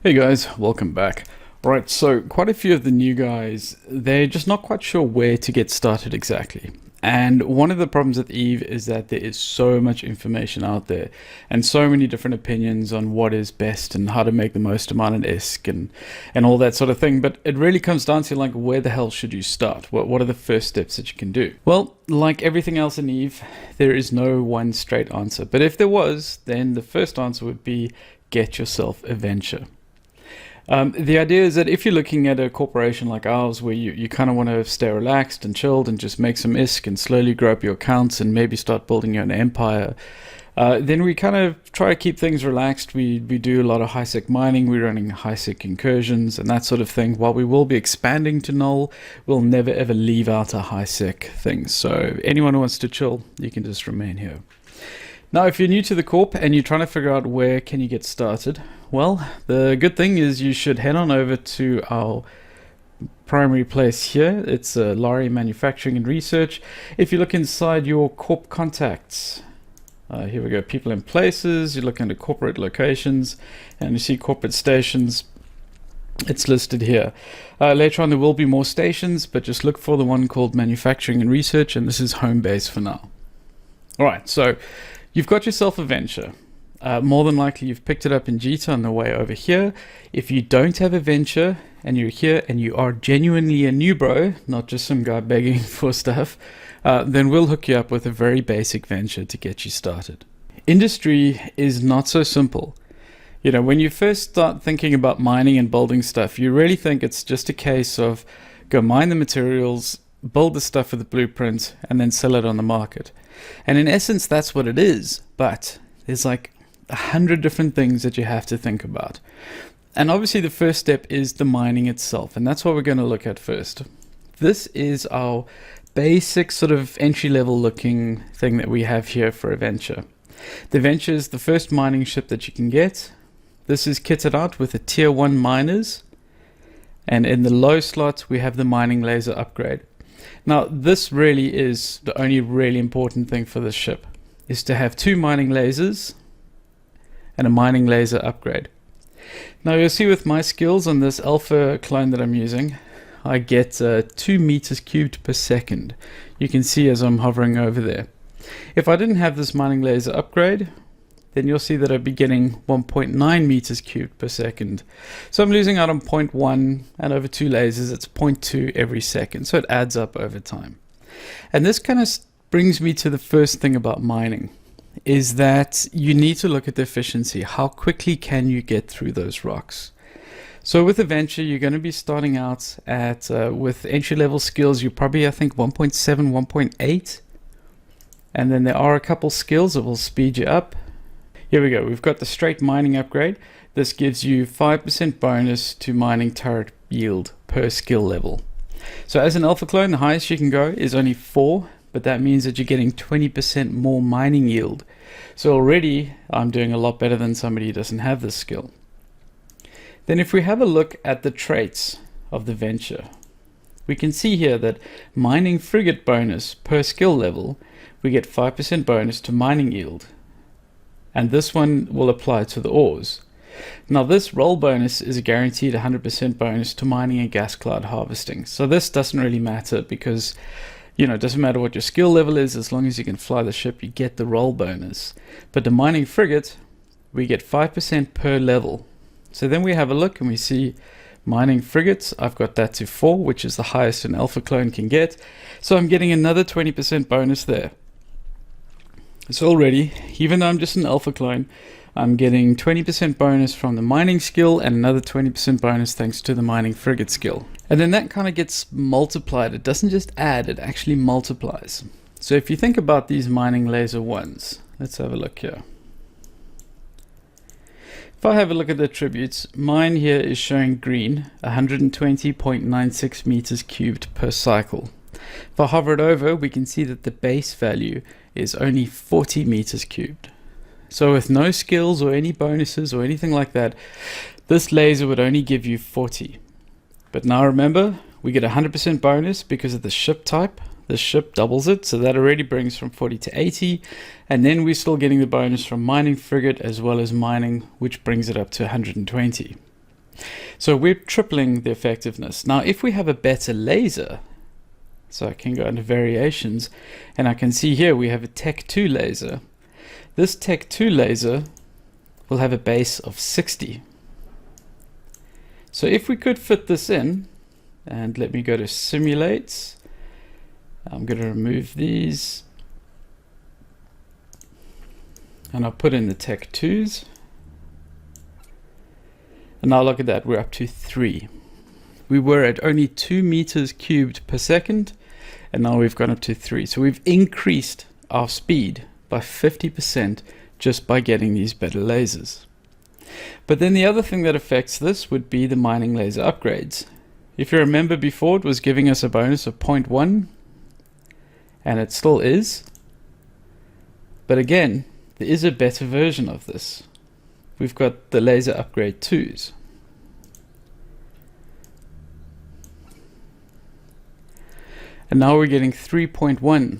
Hey guys, welcome back. Right, so quite a few of the new guys, they're just not quite sure where to get started exactly. And one of the problems with Eve is that there is so much information out there and so many different opinions on what is best and how to make the most amount of ISK and all that sort of thing. But it really comes down to like, where the hell should you start? What are the first steps that you can do? Well, like everything else in Eve, there is no one straight answer. But if there was, then the first answer would be get yourself a venture. The idea is that if you're looking at a corporation like ours where you kind of want to stay relaxed and chilled and just make some ISK and slowly grow up your accounts and maybe start building your own empire, then we kind of try to keep things relaxed. We do a lot of high-sec mining, we're running high-sec incursions and that sort of thing. While we will be expanding to null, we'll never ever leave out our high-sec things. So anyone who wants to chill, you can just remain here. Now, if you're new to the corp and you're trying to figure out where can you get started, well, the good thing is you should head on over to our primary place here. It's Laurie Manufacturing and Research. If you look inside your corp contacts, here we go, people and places, you look under corporate locations and you see corporate stations. It's listed here. Later on there will be more stations, but just look for the one called Manufacturing and Research, and this is home base for now. Alright, so you've got yourself a venture. More than likely you've picked it up in Jita on the way over here. If you don't have a venture and you're here and you are genuinely a new bro, not just some guy begging for stuff, then we'll hook you up with a very basic venture to get you started. Industry is not so simple. You know, when you first start thinking about mining and building stuff, you really think it's just a case of go mine the materials, build the stuff with the blueprint, and then sell it on the market. And in essence, that's what it is. But there's like 100 different things that you have to think about. And obviously the first step is the mining itself. And that's what we're going to look at first. This is our basic sort of entry-level looking thing that we have here for a venture. The venture is the first mining ship that you can get. This is kitted out with the tier 1 miners. And in the low slot, we have the mining laser upgrade. Now, this really is the only really important thing for this ship, is to have 2 mining lasers and a mining laser upgrade. Now, you'll see with my skills on this alpha clone that I'm using, I get 2 meters cubed per second. You can see as I'm hovering over there. If I didn't have this mining laser upgrade, then you'll see that I'd be getting 1.9 meters cubed per second. So I'm losing out on 0.1, and over 2 lasers, it's 0.2 every second. So it adds up over time. And this kind of brings me to the first thing about mining, is that you need to look at the efficiency. How quickly can you get through those rocks? So with a venture, you're going to be starting out at, with entry-level skills, you're probably, I think, 1.7, 1.8. And then there are a couple skills that will speed you up. Here we go, we've got the straight mining upgrade. This gives you 5% bonus to mining turret yield per skill level. So as an alpha clone, the highest you can go is only 4, but that means that you're getting 20% more mining yield. So already I'm doing a lot better than somebody who doesn't have this skill. Then if we have a look at the traits of the venture, we can see here that mining frigate bonus per skill level, we get 5% bonus to mining yield. And this one will apply to the ores. Now this roll bonus is a guaranteed 100% bonus to mining and gas cloud harvesting. So this doesn't really matter because, you know, it doesn't matter what your skill level is, as long as you can fly the ship, you get the roll bonus. But the mining frigate, we get 5% per level. So then we have a look and we see mining frigates, I've got that to 4, which is the highest an alpha clone can get. So I'm getting another 20% bonus there. So already, even though I'm just an alpha clone, I'm getting 20% bonus from the mining skill and another 20% bonus thanks to the mining frigate skill. And then that kind of gets multiplied. It doesn't just add, it actually multiplies. So if you think about these mining laser ones, let's have a look here. If I have a look at the attributes, mine here is showing green, 120.96 meters cubed per cycle. If I hover it over, we can see that the base value is only 40 meters cubed. So with no skills or any bonuses or anything like that, this laser would only give you 40. But now remember, we get 100% bonus because of the ship type. The ship doubles it, so that already brings from 40 to 80. And then we're still getting the bonus from mining frigate as well as mining, which brings it up to 120. So we're tripling the effectiveness. Now, if we have a better laser, so I can go into variations, and I can see here we have a Tech 2 laser. This Tech 2 laser will have a base of 60. So if we could fit this in, and let me go to simulate, I'm going to remove these, and I'll put in the Tech 2s. And now look at that, we're up to 3. We were at only 2 meters cubed per second, and now we've gone up to 3. So we've increased our speed by 50% just by getting these better lasers. But then the other thing that affects this would be the mining laser upgrades. If you remember before, it was giving us a bonus of 0.1, and it still is. But again, there is a better version of this. We've got the laser upgrade 2s. And now we're getting 3.1.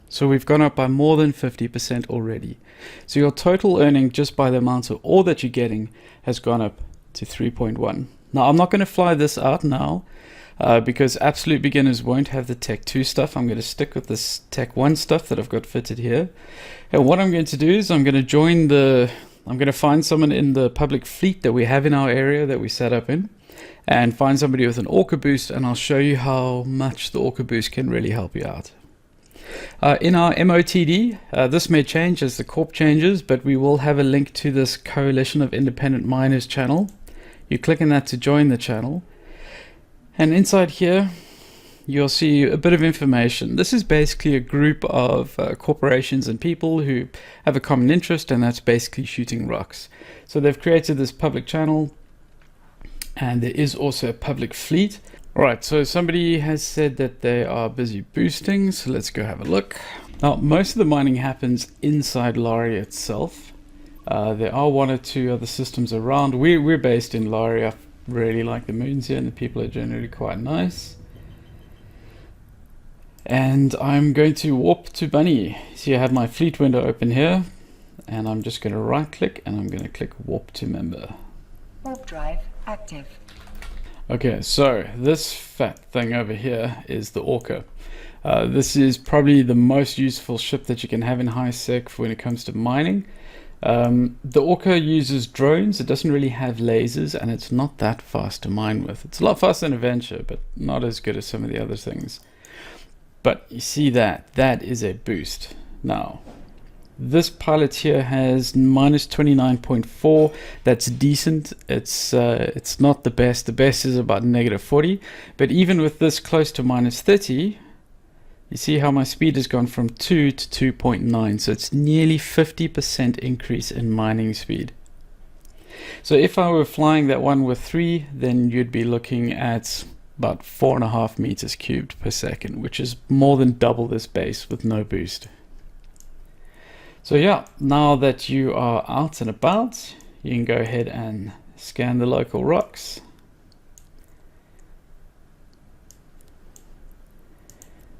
So we've gone up by more than 50% already. So your total earning just by the amount of ore that you're getting has gone up to 3.1. Now I'm not going to fly this out now because absolute beginners won't have the Tech 2 stuff. I'm going to stick with this Tech 1 stuff that I've got fitted here. And what I'm going to do is I'm going to find someone in the public fleet that we have in our area that we set up in, and find somebody with an Orca boost, and I'll show you how much the Orca boost can really help you out. In our MOTD, this may change as the corp changes, but we will have a link to this Coalition of Independent Miners channel. You click on that to join the channel, and inside here you'll see a bit of information. This is basically a group of corporations and people who have a common interest, and that's basically shooting rocks. So they've created this public channel, and there is also a public fleet. Alright, so somebody has said that they are busy boosting, so let's go have a look. Now, most of the mining happens inside Lauria itself. There are 1 or 2 other systems around. We're based in Lauria. I really like the moons here, and the people are generally quite nice. And I'm going to warp to Bunny. So I have my fleet window open here, and I'm just going to right click and I'm going to click warp to member. Warp drive active. Okay, so this fat thing over here is the Orca. This is probably the most useful ship that you can have in high sec when it comes to mining. The Orca uses drones. It doesn't really have lasers, and it's not that fast to mine with. It's a lot faster than a Venture, but not as good as some of the other things. But you see that is a boost. Now, this pilot here has minus 29.4. That's decent. It's not the best. The best is about negative 40. But even with this close to minus 30, you see how my speed has gone from 2 to 2.9. So it's nearly 50% increase in mining speed. So if I were flying that one with 3, then you'd be looking at about 4.5 meters cubed per second, which is more than double this base with no boost. So yeah, now that you are out and about, you can go ahead and scan the local rocks.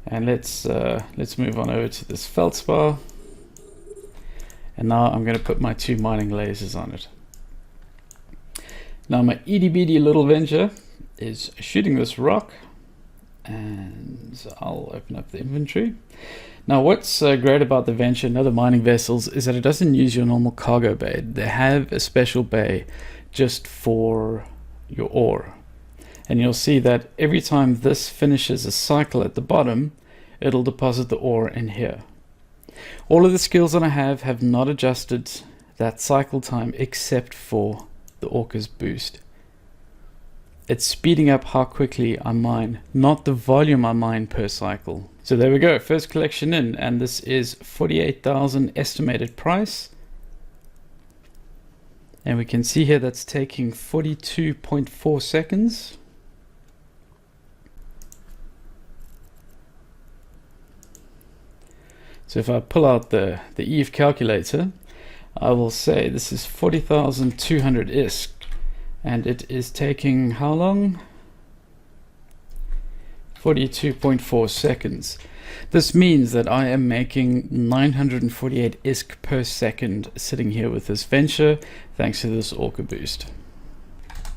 And let's move on over to this feldspar. And now I'm going to put my 2 mining lasers on it. Now my itty bitty little Venture is shooting this rock, and I'll open up the inventory. Now what's great about the Venture and other mining vessels is that it doesn't use your normal cargo bay. They have a special bay just for your ore, and you'll see that every time this finishes a cycle at the bottom, it'll deposit the ore in here. All of the skills that I have not adjusted that cycle time except for the Orca's boost. It's speeding up how quickly I mine, not the volume I mine per cycle. So there we go, first collection in, and this is 48,000 estimated price. And we can see here that's taking 42.4 seconds. So if I pull out the EVE calculator, I will say this is 40,200 ISK. And it is taking how long? 42.4 seconds. This means that I am making 948 ISK per second sitting here with this Venture, thanks to this Orca boost.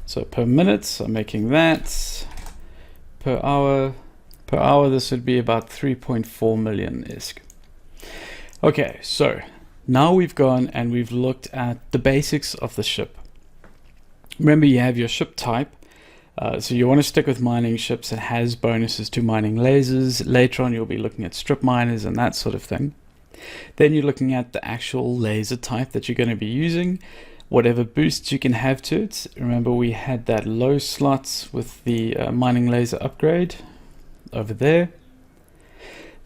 So per minute, I'm making that. Per hour, this would be about 3.4 million ISK. Okay, so now we've gone and we've looked at the basics of the ship. Remember, you have your ship type. So you want to stick with mining ships that has bonuses to mining lasers. Later on, you'll be looking at strip miners and that sort of thing. Then you're looking at the actual laser type that you're going to be using, whatever boosts you can have to it. Remember, we had that low slots with the mining laser upgrade over there.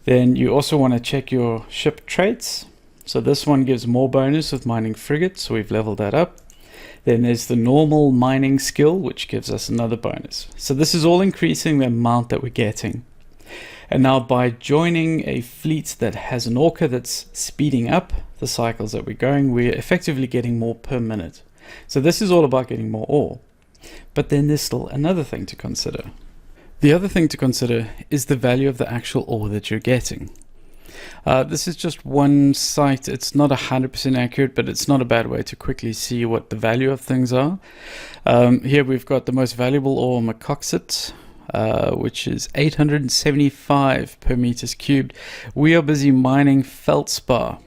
Then you also want to check your ship traits. So this one gives more bonus with mining frigates, so we've leveled that up. Then there's the normal mining skill, which gives us another bonus. So this is all increasing the amount that we're getting. And now by joining a fleet that has an orca that's speeding up the cycles that we're going, we're effectively getting more per minute. So this is all about getting more ore. But then there's still another thing to consider. The other thing to consider is the value of the actual ore that you're getting. This is just one site. It's not 100% accurate, but it's not a bad way to quickly see what the value of things are. Here we've got the most valuable ore, Macoxit, which is 875 per meters cubed. We are busy mining feldspar,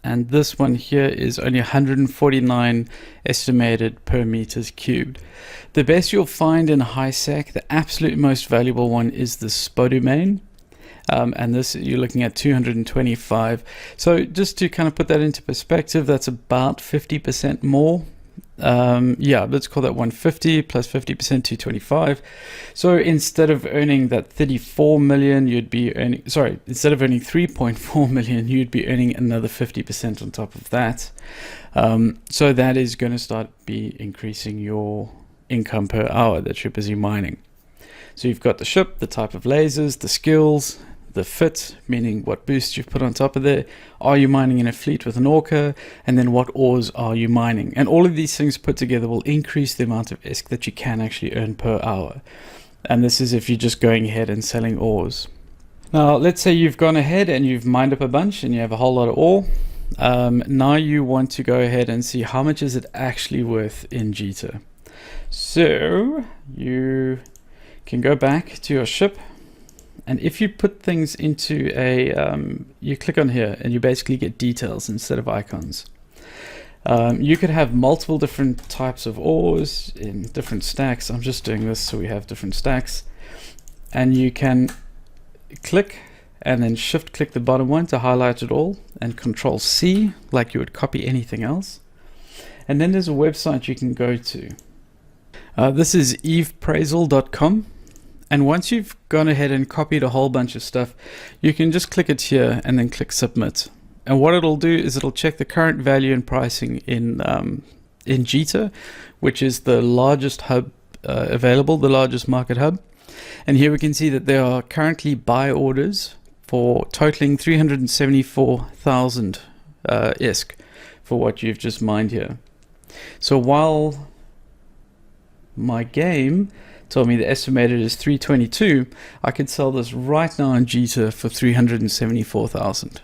and this one here is only 149 estimated per meters cubed. The best you'll find in high sec, the absolute most valuable one, is the spodumane. And this, you're looking at 225. So just to kind of put that into perspective, that's about 50% more. Yeah, let's call that 150 plus 50%, 225. So instead of earning that 34 million, you'd be earning, sorry, instead of earning 3.4 million, you'd be earning another 50% on top of that. So that is going to start be increasing your income per hour that you're busy mining. So you've got the ship, the type of lasers, the skills, the fit, meaning what boost you've put on top of there. Are you mining in a fleet with an orca? And then what ores are you mining? And all of these things put together will increase the amount of ISK that you can actually earn per hour. And this is if you're just going ahead and selling ores. Now, let's say you've gone ahead and you've mined up a bunch and you have a whole lot of ore. Now you want to go ahead and see how much is it actually worth in Jita. So you can go back to your ship, and if you put things into a you click on here and you basically get details instead of icons. You could have multiple different types of ores in different stacks. I'm just doing this so we have different stacks, and you can click and then shift click the bottom one to highlight it all, and Control C like you would copy anything else. And then there's a website you can go to. This is evepraisal.com, and once you've gone ahead and copied a whole bunch of stuff, you can just click it here and then click submit. And what it'll do is it'll check the current value and pricing in Jita, which is the largest hub available, the largest market hub. And here we can see that there are currently buy orders for totaling 374,000 ISK for what you've just mined here. So while my game told me the estimated is 322, I could sell this right now in Jita for 374,000.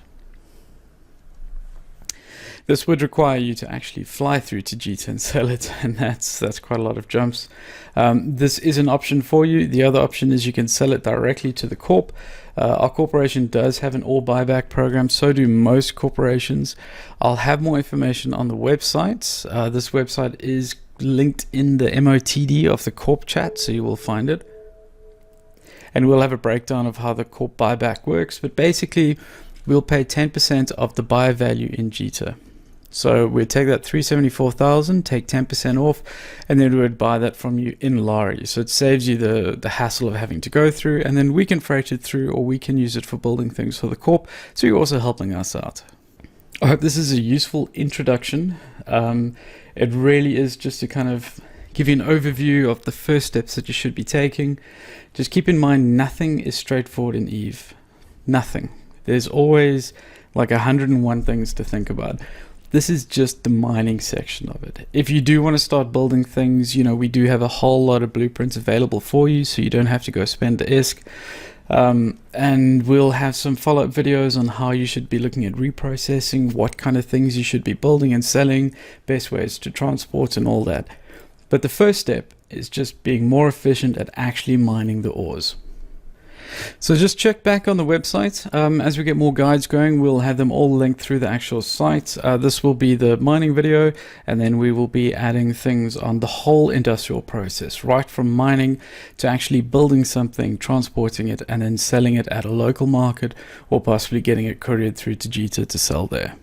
This would require you to actually fly through to Jita and sell it, and that's quite a lot of jumps. This is an option for you. The other option is you can sell it directly to the corp. Our corporation does have an ore buyback program, so do most corporations. I'll have more information on the website. This website is linked in the MOTD of the corp chat, so you will find it. And we'll have a breakdown of how the corp buyback works, but basically we'll pay 10% of the buy value in Jita. So we'd take that 374,000, take 10% off, and then we would buy that from you in Lari. So it saves you the hassle of having to go through, and then we can freight it through, or we can use it for building things for the corp. So you're also helping us out. I hope this is a useful introduction. It really is just to kind of give you an overview of the first steps that you should be taking. Just keep in mind, nothing is straightforward in Eve. Nothing. There's always like 101 things to think about. This is just the mining section of it. If you do want to start building things, you know, we do have a whole lot of blueprints available for you, so you don't have to go spend the ISK. And we'll have some follow-up videos on how you should be looking at reprocessing, what kind of things you should be building and selling, best ways to transport and all that. But the first step is just being more efficient at actually mining the ores. So just check back on the website. As we get more guides going, we'll have them all linked through the actual site. This will be the mining video, and then we will be adding things on the whole industrial process, right from mining to actually building something, transporting it, and then selling it at a local market, or possibly getting it couriered through to Jita to sell there.